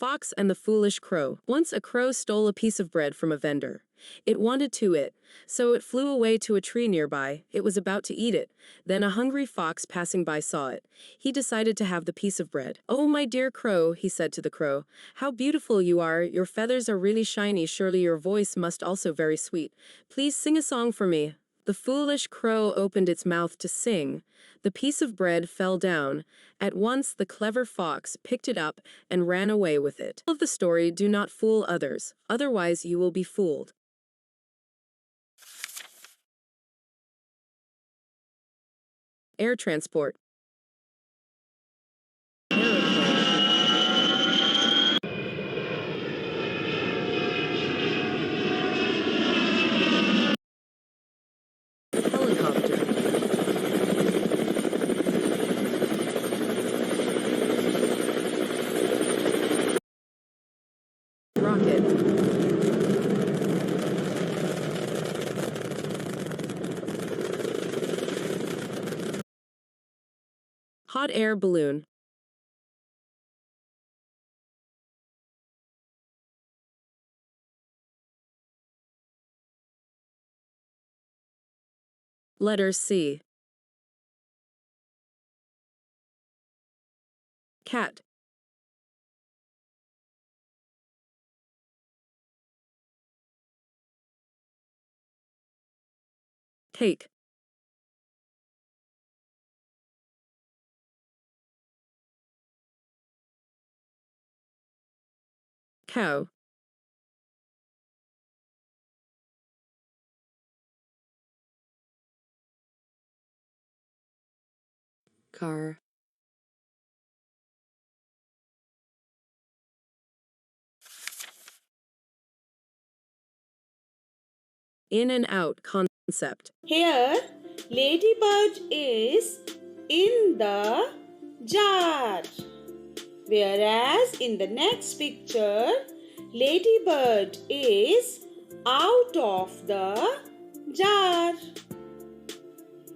Fox and the Foolish Crow. Once a crow stole a piece of bread from a vendor. It wanted to eat, so it flew away to a tree nearby. It was about to eat it. Then a hungry fox passing by saw it. He decided to have the piece of bread. "Oh, my dear crow," he said to the crow, "how beautiful you are. Your feathers are really shiny. Surely your voice must also very sweet. Please sing a song for me." The foolish crow opened its mouth to sing. The piece of bread fell down. At once the clever fox picked it up and ran away with it. Of the story, do not fool others, otherwise you will be fooled. Air transport. Helicopter. Rocket. Hot air balloon. Letter C. Cat. Cake. Cow. Car. In and out concept. Here, ladybird is in the jar. Whereas in the next picture, ladybird is out of the jar.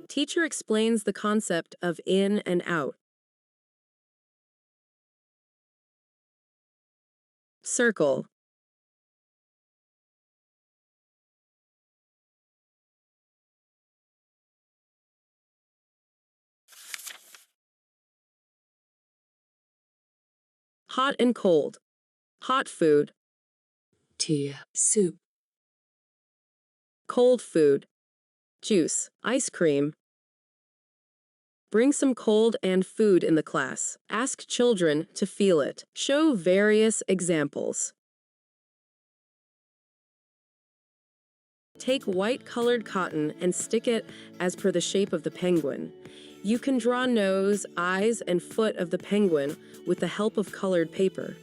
Teacher explains the concept of in and out. Circle. Hot and cold. Hot food. Tea, soup. Cold food. Juice, ice cream. Bring some cold and food in the class. Ask children to feel it. Show various examples. Take white-colored cotton and stick it as per the shape of the penguin. You can draw nose, eyes, and foot of the penguin with the help of colored paper.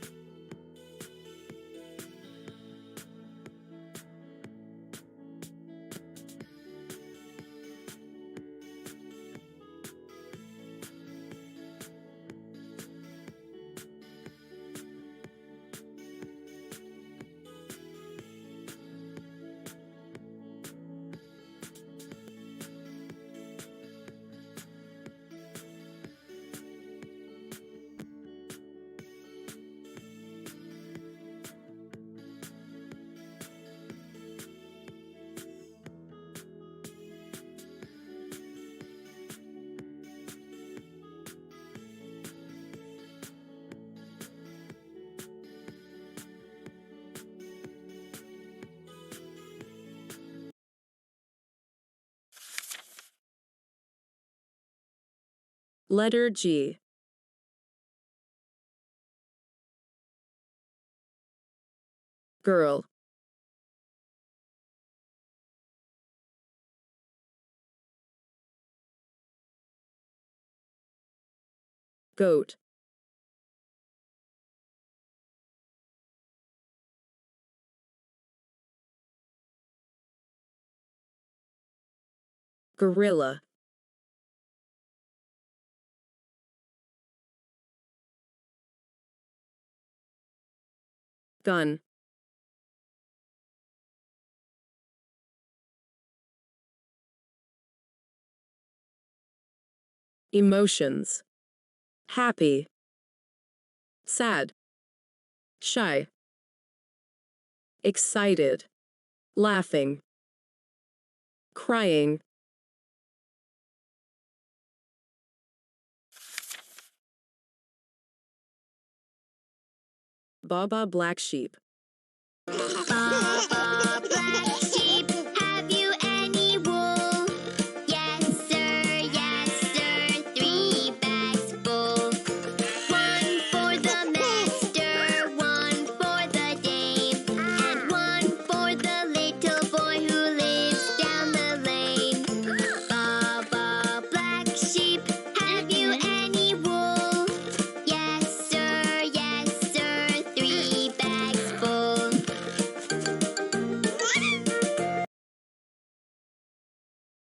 Letter G. Girl. Goat. Gorilla. Gun. Emotions. Happy. Sad. Shy. Excited. Laughing. Crying. Baba black sheep.